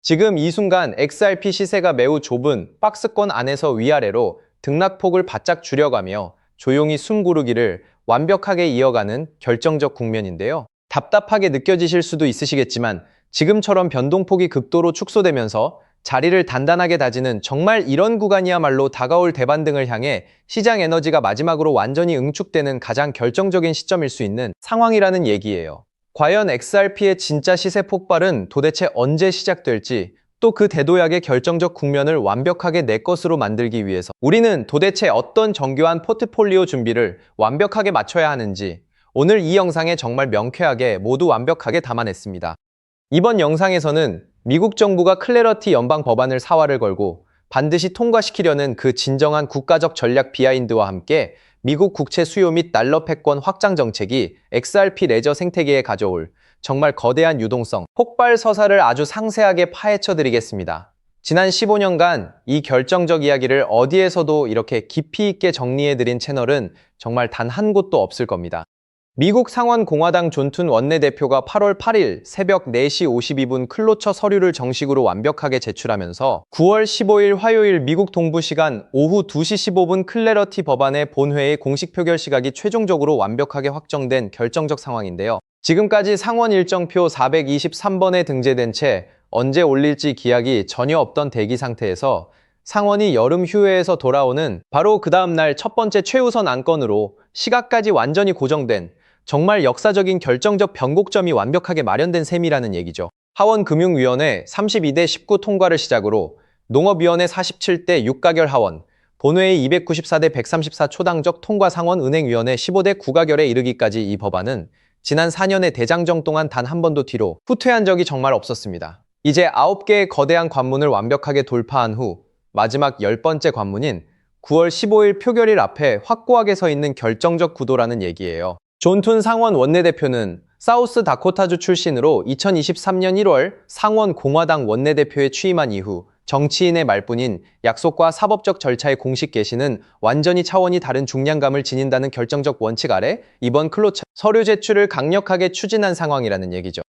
지금 이 순간 XRP 시세가 매우 좁은 박스권 안에서 위아래로 등락폭을 바짝 줄여가며 조용히 숨 고르기를 완벽하게 이어가는 결정적 국면인데요. 답답하게 느껴지실 수도 있으시겠지만 지금처럼 변동폭이 극도로 축소되면서 자리를 단단하게 다지는 정말 이런 구간이야말로 다가올 대반등을 향해 시장 에너지가 마지막으로 완전히 응축되는 가장 결정적인 시점일 수 있는 상황이라는 얘기예요. 과연 XRP의 진짜 시세 폭발은 도대체 언제 시작될지, 또 그 대도약의 결정적 국면을 완벽하게 내 것으로 만들기 위해서 우리는 도대체 어떤 정교한 포트폴리오 준비를 완벽하게 맞춰야 하는지 오늘 이 영상에 정말 명쾌하게 모두 완벽하게 담아냈습니다. 이번 영상에서는 미국 정부가 클래러티 연방 법안을 사활을 걸고 반드시 통과시키려는 그 진정한 국가적 전략 비하인드와 함께 미국 국채 수요 및 달러 패권 확장 정책이 XRP 레저 생태계에 가져올 정말 거대한 유동성, 폭발 서사를 아주 상세하게 파헤쳐 드리겠습니다. 지난 15년간 이 결정적 이야기를 어디에서도 이렇게 깊이 있게 정리해 드린 채널은 정말 단 한 곳도 없을 겁니다. 미국 상원 공화당 존 툰 원내대표가 8월 8일 새벽 4시 52분 클로처 서류를 정식으로 완벽하게 제출하면서 9월 15일 화요일 미국 동부 시간 오후 2시 15분 클래러티 법안의 본회의 공식 표결 시각이 최종적으로 완벽하게 확정된 결정적 상황인데요. 지금까지 상원 일정표 423번에 등재된 채 언제 올릴지 기약이 전혀 없던 대기 상태에서 상원이 여름 휴회에서 돌아오는 바로 그 다음날 첫 번째 최우선 안건으로 시각까지 완전히 고정된 정말 역사적인 결정적 변곡점이 완벽하게 마련된 셈이라는 얘기죠. 하원금융위원회 32대 19 통과를 시작으로 농업위원회 47대 6가결 하원, 본회의 294대 134 초당적 통과 상원 은행위원회 15대 9가결에 이르기까지 이 법안은 지난 4년의 대장정 동안 단 한 번도 뒤로 후퇴한 적이 정말 없었습니다. 이제 9개의 거대한 관문을 완벽하게 돌파한 후 마지막 10번째 관문인 9월 15일 표결일 앞에 확고하게 서 있는 결정적 구도라는 얘기예요. 존 툰 상원 원내대표는 사우스 다코타주 출신으로 2023년 1월 상원 공화당 원내대표에 취임한 이후 정치인의 말뿐인 약속과 사법적 절차의 공식 개시는 완전히 차원이 다른 중량감을 지닌다는 결정적 원칙 아래 이번 클로처 서류 제출을 강력하게 추진한 상황이라는 얘기죠.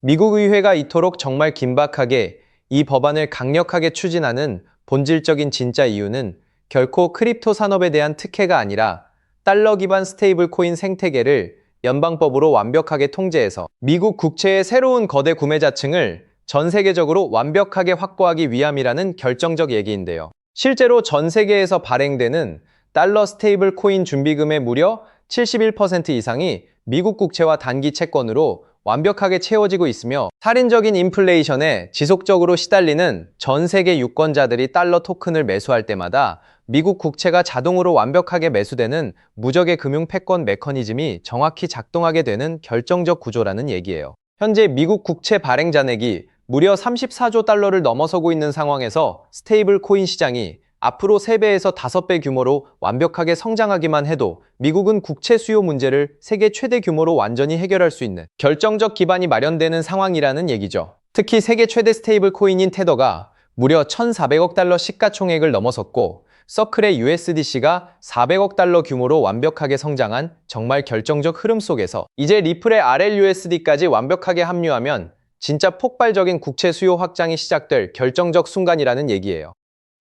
미국 의회가 이토록 정말 긴박하게 이 법안을 강력하게 추진하는 본질적인 진짜 이유는 결코 크립토 산업에 대한 특혜가 아니라 달러 기반 스테이블 코인 생태계를 연방법으로 완벽하게 통제해서 미국 국채의 새로운 거대 구매자층을 전 세계적으로 완벽하게 확보하기 위함이라는 결정적 얘기인데요. 실제로 전 세계에서 발행되는 달러 스테이블 코인 준비금의 무려 71% 이상이 미국 국채와 단기 채권으로 완벽하게 채워지고 있으며 살인적인 인플레이션에 지속적으로 시달리는 전 세계 유권자들이 달러 토큰을 매수할 때마다 미국 국채가 자동으로 완벽하게 매수되는 무적의 금융 패권 메커니즘이 정확히 작동하게 되는 결정적 구조라는 얘기예요. 현재 미국 국채 발행 잔액이 무려 34조 달러를 넘어서고 있는 상황에서 스테이블 코인 시장이 앞으로 3배에서 5배 규모로 완벽하게 성장하기만 해도 미국은 국채 수요 문제를 세계 최대 규모로 완전히 해결할 수 있는 결정적 기반이 마련되는 상황이라는 얘기죠. 특히 세계 최대 스테이블 코인인 테더가 무려 1,400억 달러 시가총액을 넘어섰고 서클의 USDC가 400억 달러 규모로 완벽하게 성장한 정말 결정적 흐름 속에서 이제 리플의 RLUSD까지 완벽하게 합류하면 진짜 폭발적인 국채 수요 확장이 시작될 결정적 순간이라는 얘기예요.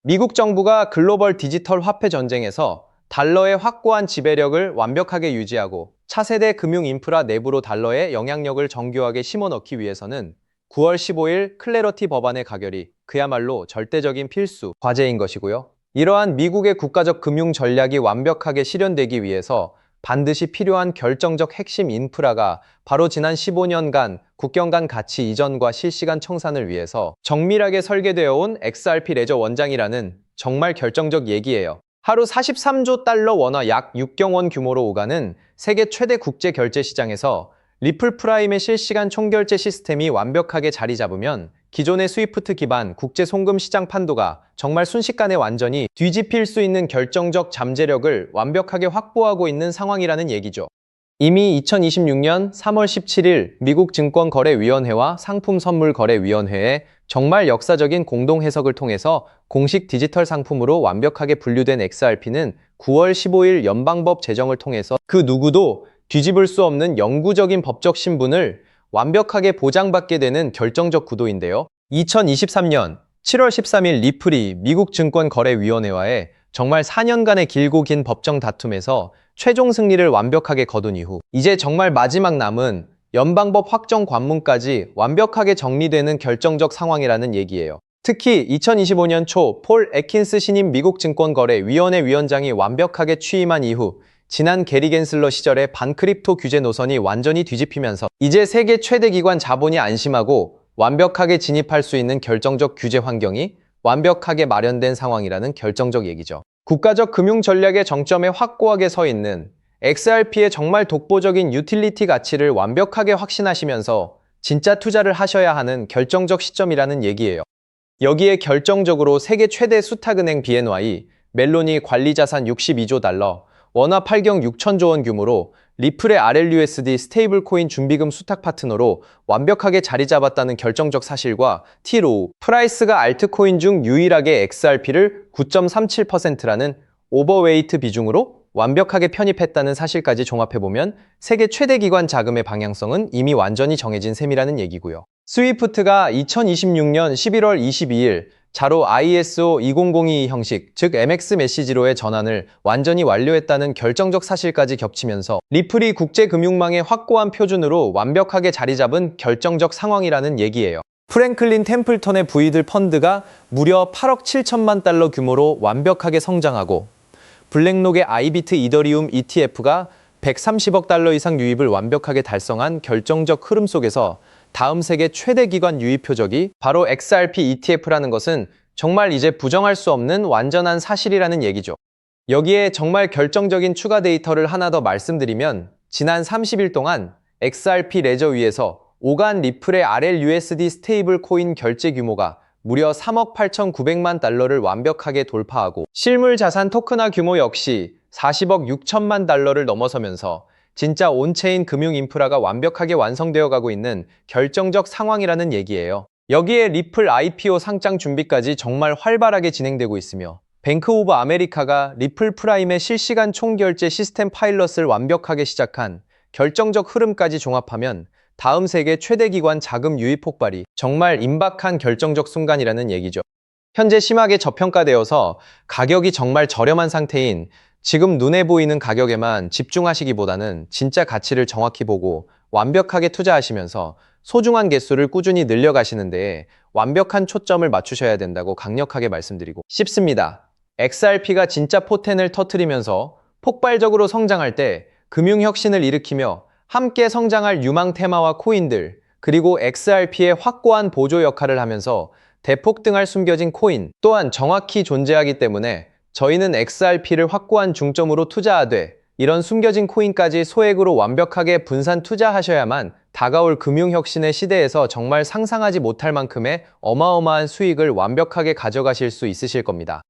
미국 정부가 글로벌 디지털 화폐 전쟁에서 달러의 확고한 지배력을 완벽하게 유지하고 차세대 금융 인프라 내부로 달러의 영향력을 정교하게 심어넣기 위해서는 9월 15일 클래러티 법안의 가결이 그야말로 절대적인 필수 과제인 것이고요. 이러한 미국의 국가적 금융 전략이 완벽하게 실현되기 위해서 반드시 필요한 결정적 핵심 인프라가 바로 지난 15년간 국경 간 가치 이전과 실시간 청산을 위해서 정밀하게 설계되어 온 XRP 레저 원장이라는 정말 결정적 얘기예요. 하루 43조 달러 원화 약 6경 원 규모로 오가는 세계 최대 국제 결제 시장에서 리플 프라임의 실시간 총결제 시스템이 완벽하게 자리 잡으면 기존의 스위프트 기반 국제 송금 시장 판도가 정말 순식간에 완전히 뒤집힐 수 있는 결정적 잠재력을 완벽하게 확보하고 있는 상황이라는 얘기죠. 이미 2026년 3월 17일 미국 증권거래위원회와 상품선물거래위원회의 정말 역사적인 공동 해석을 통해서 공식 디지털 상품으로 완벽하게 분류된 XRP는 9월 15일 연방법 제정을 통해서 그 누구도 뒤집을 수 없는 영구적인 법적 신분을 완벽하게 보장받게 되는 결정적 구도인데요. 2023년 7월 13일 리플이 미국 증권거래위원회와의 정말 4년간의 길고 긴 법정 다툼에서 최종 승리를 완벽하게 거둔 이후 이제 정말 마지막 남은 연방법 확정 관문까지 완벽하게 정리되는 결정적 상황이라는 얘기예요. 특히 2025년 초 폴 애킨스 신임 미국 증권거래위원회 위원장이 완벽하게 취임한 이후 지난 게리 겐슬러 시절의 반크립토 규제 노선이 완전히 뒤집히면서 이제 세계 최대 기관 자본이 안심하고 완벽하게 진입할 수 있는 결정적 규제 환경이 완벽하게 마련된 상황이라는 결정적 얘기죠. 국가적 금융 전략의 정점에 확고하게 서 있는 XRP의 정말 독보적인 유틸리티 가치를 완벽하게 확신하시면서 진짜 투자를 하셔야 하는 결정적 시점이라는 얘기예요. 여기에 결정적으로 세계 최대 수탁은행 BNY, 멜론이 관리자산 62조 달러, 원화 8경 6천조 원 규모로 리플의 RLUSD 스테이블 코인 준비금 수탁 파트너로 완벽하게 자리 잡았다는 결정적 사실과 T-Row, 프라이스가 알트코인 중 유일하게 XRP를 9.37%라는 오버웨이트 비중으로 완벽하게 편입했다는 사실까지 종합해보면 세계 최대 기관 자금의 방향성은 이미 완전히 정해진 셈이라는 얘기고요. 스위프트가 2026년 11월 22일 자로 ISO 20022 형식, 즉 MX 메시지로의 전환을 완전히 완료했다는 결정적 사실까지 겹치면서 리플이 국제금융망의 확고한 표준으로 완벽하게 자리 잡은 결정적 상황이라는 얘기예요. 프랭클린 템플턴의 V들 펀드가 무려 8억 7천만 달러 규모로 완벽하게 성장하고 블랙록의 아이비트 이더리움 ETF가 130억 달러 이상 유입을 완벽하게 달성한 결정적 흐름 속에서 다음 세계 최대 기관 유입 표적이 바로 XRP ETF라는 것은 정말 이제 부정할 수 없는 완전한 사실이라는 얘기죠. 여기에 정말 결정적인 추가 데이터를 하나 더 말씀드리면 지난 30일 동안 XRP 레저 위에서 오간 리플의 RLUSD 스테이블 코인 결제 규모가 무려 3억 8,900만 달러를 완벽하게 돌파하고 실물 자산 토큰화 규모 역시 40억 6천만 달러를 넘어서면서 진짜 온체인 금융 인프라가 완벽하게 완성되어 가고 있는 결정적 상황이라는 얘기예요. 여기에 리플 IPO 상장 준비까지 정말 활발하게 진행되고 있으며 뱅크 오브 아메리카가 리플 프라임의 실시간 총결제 시스템 파일럿을 완벽하게 시작한 결정적 흐름까지 종합하면 다음 세계 최대 기관 자금 유입 폭발이 정말 임박한 결정적 순간이라는 얘기죠. 현재 심하게 저평가되어서 가격이 정말 저렴한 상태인 지금 눈에 보이는 가격에만 집중하시기보다는 진짜 가치를 정확히 보고 완벽하게 투자하시면서 소중한 개수를 꾸준히 늘려가시는 데에 완벽한 초점을 맞추셔야 된다고 강력하게 말씀드리고 싶습니다. XRP가 진짜 포텐을 터뜨리면서 폭발적으로 성장할 때 금융혁신을 일으키며 함께 성장할 유망 테마와 코인들, 그리고 XRP의 확고한 보조 역할을 하면서 대폭등할 숨겨진 코인 또한 정확히 존재하기 때문에 저희는 XRP를 확고한 중점으로 투자하되 이런 숨겨진 코인까지 소액으로 완벽하게 분산 투자하셔야만 다가올 금융혁신의 시대에서 정말 상상하지 못할 만큼의 어마어마한 수익을 완벽하게 가져가실 수 있으실 겁니다.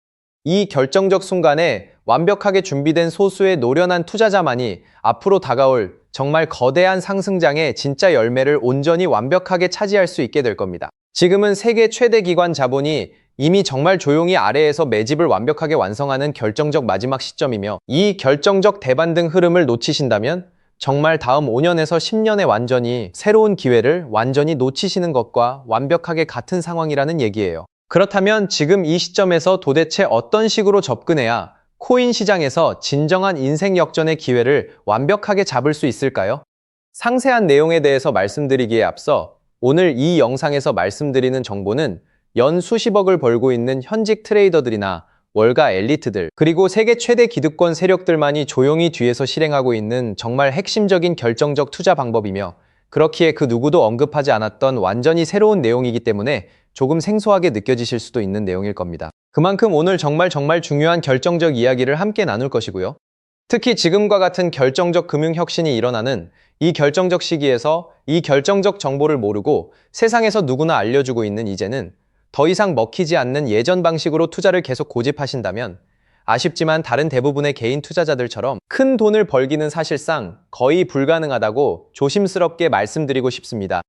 이 결정적 순간에 완벽하게 준비된 소수의 노련한 투자자만이 앞으로 다가올 정말 거대한 상승장의 진짜 열매를 온전히 완벽하게 차지할 수 있게 될 겁니다. 지금은 세계 최대 기관 자본이 이미 정말 조용히 아래에서 매집을 완벽하게 완성하는 결정적 마지막 시점이며 이 결정적 대반등 흐름을 놓치신다면 정말 다음 5년에서 10년의 완전히 새로운 기회를 완전히 놓치시는 것과 완벽하게 같은 상황이라는 얘기예요. 그렇다면 지금 이 시점에서 도대체 어떤 식으로 접근해야 코인 시장에서 진정한 인생 역전의 기회를 완벽하게 잡을 수 있을까요? 상세한 내용에 대해서 말씀드리기에 앞서 오늘 이 영상에서 말씀드리는 정보는 연 수십억을 벌고 있는 현직 트레이더들이나 월가 엘리트들, 그리고 세계 최대 기득권 세력들만이 조용히 뒤에서 실행하고 있는 정말 핵심적인 결정적 투자 방법이며 그렇기에 그 누구도 언급하지 않았던 완전히 새로운 내용이기 때문에 조금 생소하게 느껴지실 수도 있는 내용일 겁니다. 그만큼 오늘 정말 중요한 결정적 이야기를 함께 나눌 것이고요. 특히 지금과 같은 결정적 금융혁신이 일어나는 이 결정적 시기에서 이 결정적 정보를 모르고 세상에서 누구나 알려주고 있는 이제는 더 이상 먹히지 않는 예전 방식으로 투자를 계속 고집하신다면 아쉽지만 다른 대부분의 개인 투자자들처럼 큰 돈을 벌기는 사실상 거의 불가능하다고 조심스럽게 말씀드리고 싶습니다.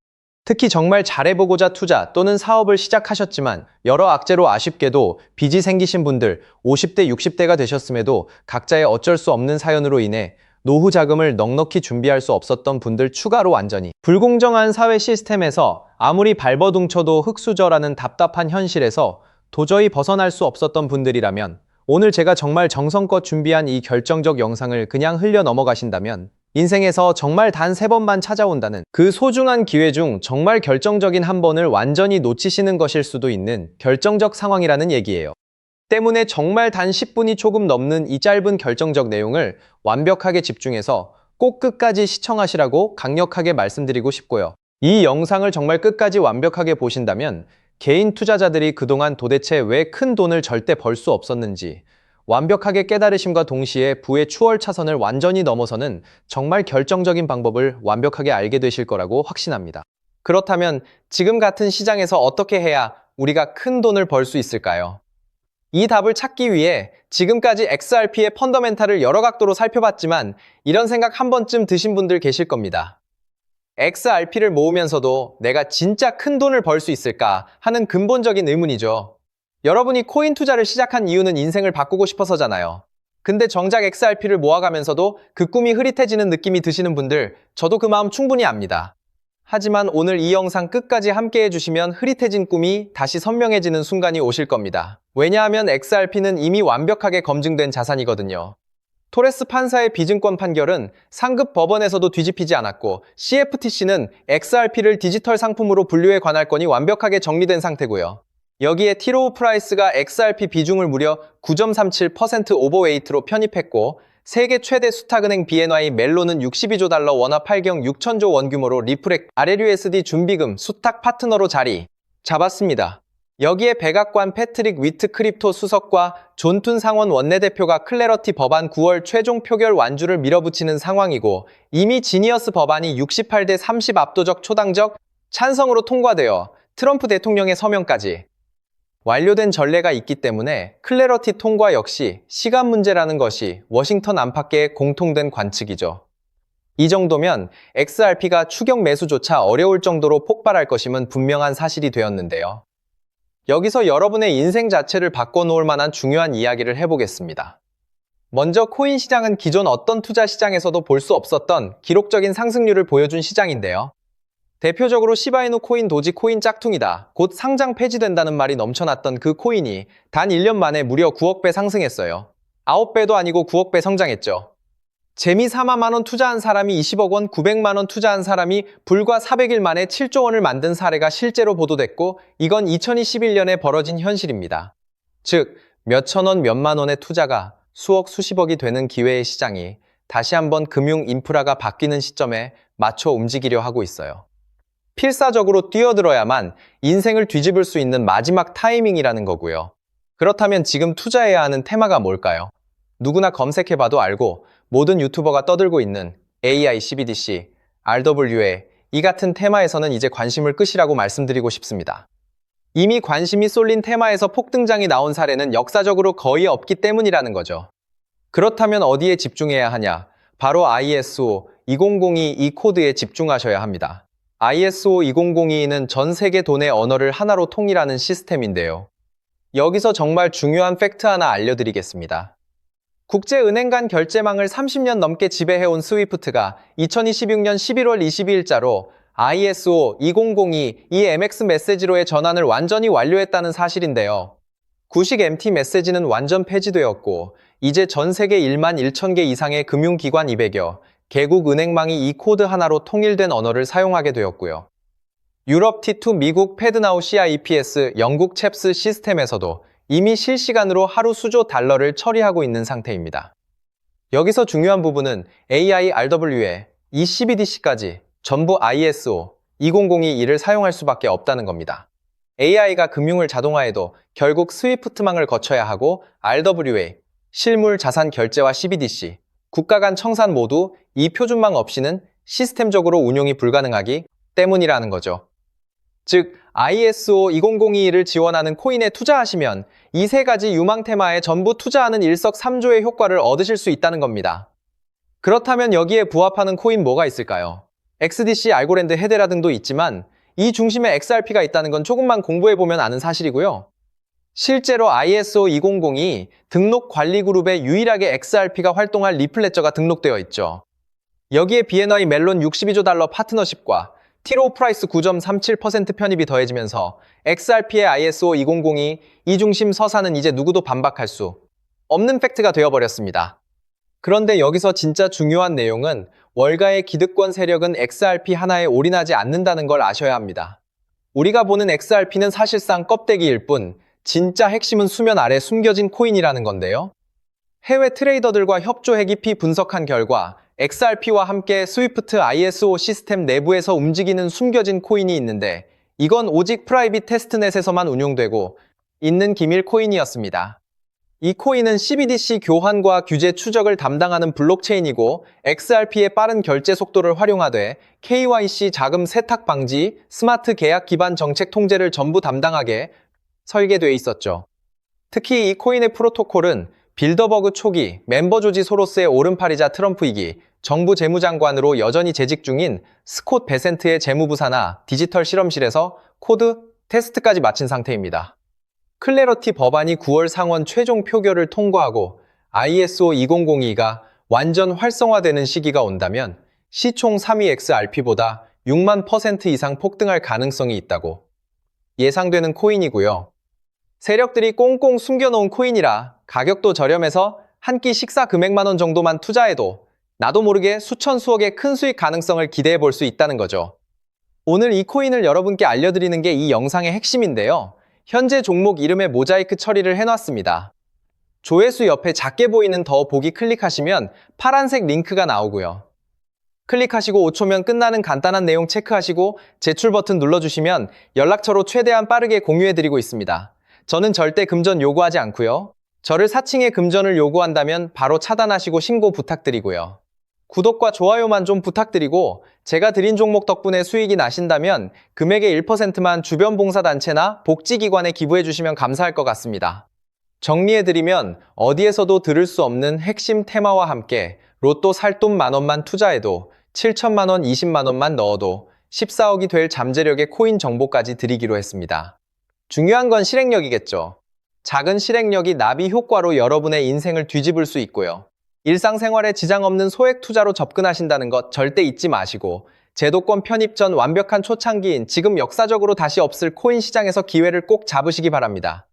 특히 정말 잘해보고자 투자 또는 사업을 시작하셨지만 여러 악재로 아쉽게도 빚이 생기신 분들 50대, 60대가 되셨음에도 각자의 어쩔 수 없는 사연으로 인해 노후 자금을 넉넉히 준비할 수 없었던 분들 추가로 완전히 불공정한 사회 시스템에서 아무리 발버둥쳐도 흙수저라는 답답한 현실에서 도저히 벗어날 수 없었던 분들이라면 오늘 제가 정말 정성껏 준비한 이 결정적 영상을 그냥 흘려 넘어가신다면 인생에서 정말 단 3번만 찾아온다는 그 소중한 기회 중 정말 결정적인 한 번을 완전히 놓치시는 것일 수도 있는 결정적 상황이라는 얘기예요. 때문에 정말 단 10분이 조금 넘는 이 짧은 결정적 내용을 완벽하게 집중해서 꼭 끝까지 시청하시라고 강력하게 말씀드리고 싶고요. 이 영상을 정말 끝까지 완벽하게 보신다면 개인 투자자들이 그동안 도대체 왜 큰 돈을 절대 벌 수 없었는지 완벽하게 깨달으심과 동시에 부의 추월 차선을 완전히 넘어서는 정말 결정적인 방법을 완벽하게 알게 되실 거라고 확신합니다. 그렇다면 지금 같은 시장에서 어떻게 해야 우리가 큰 돈을 벌 수 있을까요? 이 답을 찾기 위해 지금까지 XRP의 펀더멘탈을 여러 각도로 살펴봤지만 이런 생각 한 번쯤 드신 분들 계실 겁니다. XRP를 모으면서도 내가 진짜 큰 돈을 벌 수 있을까 하는 근본적인 의문이죠. 여러분이 코인 투자를 시작한 이유는 인생을 바꾸고 싶어서잖아요. 근데 정작 XRP를 모아가면서도 그 꿈이 흐릿해지는 느낌이 드시는 분들, 저도 그 마음 충분히 압니다. 하지만 오늘 이 영상 끝까지 함께 해주시면 흐릿해진 꿈이 다시 선명해지는 순간이 오실 겁니다. 왜냐하면 XRP는 이미 완벽하게 검증된 자산이거든요. 토레스 판사의 비증권 판결은 상급 법원에서도 뒤집히지 않았고 CFTC는 XRP를 디지털 상품으로 분류해 관할 건이 완벽하게 정리된 상태고요. 여기에 티로우 프라이스가 XRP 비중을 무려 9.37% 오버웨이트로 편입했고 세계 최대 수탁은행 BNY 멜론은 62조 달러 원화 8경 6천조 원 규모로 리프렉 RLUSD 준비금 수탁 파트너로 자리 잡았습니다. 여기에 백악관 패트릭 위트 크립토 수석과 존툰 상원 원내대표가 클래러티 법안 9월 최종 표결 완주를 밀어붙이는 상황이고 이미 지니어스 법안이 68대 30 압도적 초당적 찬성으로 통과되어 트럼프 대통령의 서명까지 완료된 전례가 있기 때문에 클래러티 통과 역시 시간 문제라는 것이 워싱턴 안팎의 공통된 관측이죠. 이 정도면 XRP가 추격 매수조차 어려울 정도로 폭발할 것임은 분명한 사실이 되었는데요. 여기서 여러분의 인생 자체를 바꿔놓을 만한 중요한 이야기를 해보겠습니다. 먼저 코인 시장은 기존 어떤 투자 시장에서도 볼 수 없었던 기록적인 상승률을 보여준 시장인데요. 대표적으로 시바이누 코인, 도지 코인 짝퉁이다. 곧 상장 폐지된다는 말이 넘쳐났던 그 코인이 단 1년 만에 무려 9억 배 상승했어요. 9배도 아니고 9억 배 성장했죠. 재미 4만 원 투자한 사람이 20억 원, 900만 원 투자한 사람이 불과 400일 만에 7조 원을 만든 사례가 실제로 보도됐고 이건 2021년에 벌어진 현실입니다. 즉, 몇천 원, 몇만 원의 투자가 수억, 수십억이 되는 기회의 시장이 다시 한번 금융 인프라가 바뀌는 시점에 맞춰 움직이려 하고 있어요. 필사적으로 뛰어들어야만 인생을 뒤집을 수 있는 마지막 타이밍이라는 거고요. 그렇다면 지금 투자해야 하는 테마가 뭘까요? 누구나 검색해봐도 알고 모든 유튜버가 떠들고 있는 AI, CBDC, RWA 이 같은 테마에서는 이제 관심을 끄시라고 말씀드리고 싶습니다. 이미 관심이 쏠린 테마에서 폭등장이 나온 사례는 역사적으로 거의 없기 때문이라는 거죠. 그렇다면 어디에 집중해야 하냐? 바로 ISO 2002 이 코드에 집중하셔야 합니다. ISO 2002는 전 세계 돈의 언어를 하나로 통일하는 시스템인데요. 여기서 정말 중요한 팩트 하나 알려드리겠습니다. 국제은행 간 결제망을 30년 넘게 지배해온 스위프트가 2026년 11월 22일자로 ISO 2002 이 MX 메시지로의 전환을 완전히 완료했다는 사실인데요. 구식 MT 메시지는 완전 폐지되었고 이제 전 세계 1만 1천 개 이상의 금융기관 200여 개국 은행망이 이 코드 하나로 통일된 언어를 사용하게 되었고요. 유럽 T2, 미국 패드나우 CIPS, 영국 챕스 시스템에서도 이미 실시간으로 하루 수조 달러를 처리하고 있는 상태입니다. 여기서 중요한 부분은 AI, RWA, 이 CBDC까지 전부 ISO 2002를 사용할 수밖에 없다는 겁니다. AI가 금융을 자동화해도 결국 스위프트망을 거쳐야 하고 RWA, 실물 자산 결제와 CBDC, 국가 간 청산 모두 이 표준망 없이는 시스템적으로 운용이 불가능하기 때문이라는 거죠. 즉, ISO 2002를 지원하는 코인에 투자하시면 이 세 가지 유망 테마에 전부 투자하는 일석삼조의 효과를 얻으실 수 있다는 겁니다. 그렇다면 여기에 부합하는 코인 뭐가 있을까요? XDC, 알고랜드, 헤데라 등도 있지만 이 중심에 XRP가 있다는 건 조금만 공부해보면 아는 사실이고요. 실제로 ISO 200이 등록 관리 그룹에 유일하게 XRP가 활동할 리플레저가 등록되어 있죠. 여기에 BNI 멜론 62조 달러 파트너십과 티로 프라이스 9.37% 편입이 더해지면서 XRP의 ISO 200이 이중심 서사는 이제 누구도 반박할 수 없는 팩트가 되어버렸습니다. 그런데 여기서 진짜 중요한 내용은 월가의 기득권 세력은 XRP 하나에 올인하지 않는다는 걸 아셔야 합니다. 우리가 보는 XRP는 사실상 껍데기일 뿐 진짜 핵심은 수면 아래 숨겨진 코인이라는 건데요. 해외 트레이더들과 협조해 깊이 분석한 결과 XRP와 함께 스위프트 ISO 시스템 내부에서 움직이는 숨겨진 코인이 있는데 이건 오직 프라이빗 테스트넷에서만 운용되고 있는 기밀 코인이었습니다. 이 코인은 CBDC 교환과 규제 추적을 담당하는 블록체인이고 XRP의 빠른 결제 속도를 활용하되 KYC 자금 세탁 방지, 스마트 계약 기반 정책 통제를 전부 담당하게 설계되어 있었죠. 특히 이 코인의 프로토콜은 빌더버그 초기 멤버 조지 소로스의 오른팔이자 트럼프이기 정부 재무장관으로 여전히 재직 중인 스콧 베센트의 재무부 산하 디지털 실험실에서 코드 테스트까지 마친 상태입니다. 클래러티 법안이 9월 상원 최종 표결을 통과하고 ISO 2002가 완전 활성화되는 시기가 온다면 시총 3위 XRP보다 6만 % 이상 폭등할 가능성이 있다고 예상되는 코인이고요. 세력들이 꽁꽁 숨겨놓은 코인이라 가격도 저렴해서 한 끼 식사 금액만 원 정도만 투자해도 나도 모르게 수천 수억의 큰 수익 가능성을 기대해 볼 수 있다는 거죠. 오늘 이 코인을 여러분께 알려드리는 게 이 영상의 핵심인데요. 현재 종목 이름에 모자이크 처리를 해놨습니다. 조회수 옆에 작게 보이는 더 보기 클릭하시면 파란색 링크가 나오고요. 클릭하시고 5초면 끝나는 간단한 내용 체크하시고 제출 버튼 눌러주시면 연락처로 최대한 빠르게 공유해드리고 있습니다. 저는 절대 금전 요구하지 않고요. 저를 사칭해 금전을 요구한다면 바로 차단하시고 신고 부탁드리고요. 구독과 좋아요만 좀 부탁드리고 제가 드린 종목 덕분에 수익이 나신다면 금액의 1%만 주변 봉사단체나 복지기관에 기부해 주시면 감사할 것 같습니다. 정리해드리면 어디에서도 들을 수 없는 핵심 테마와 함께 로또 살 돈 만원만 투자해도 7천만 원, 20만 원만 넣어도 14억이 될 잠재력의 코인 정보까지 드리기로 했습니다. 중요한 건 실행력이겠죠. 작은 실행력이 나비 효과로 여러분의 인생을 뒤집을 수 있고요. 일상생활에 지장 없는 소액 투자로 접근하신다는 것 절대 잊지 마시고 제도권 편입 전 완벽한 초창기인 지금 역사적으로 다시 없을 코인 시장에서 기회를 꼭 잡으시기 바랍니다.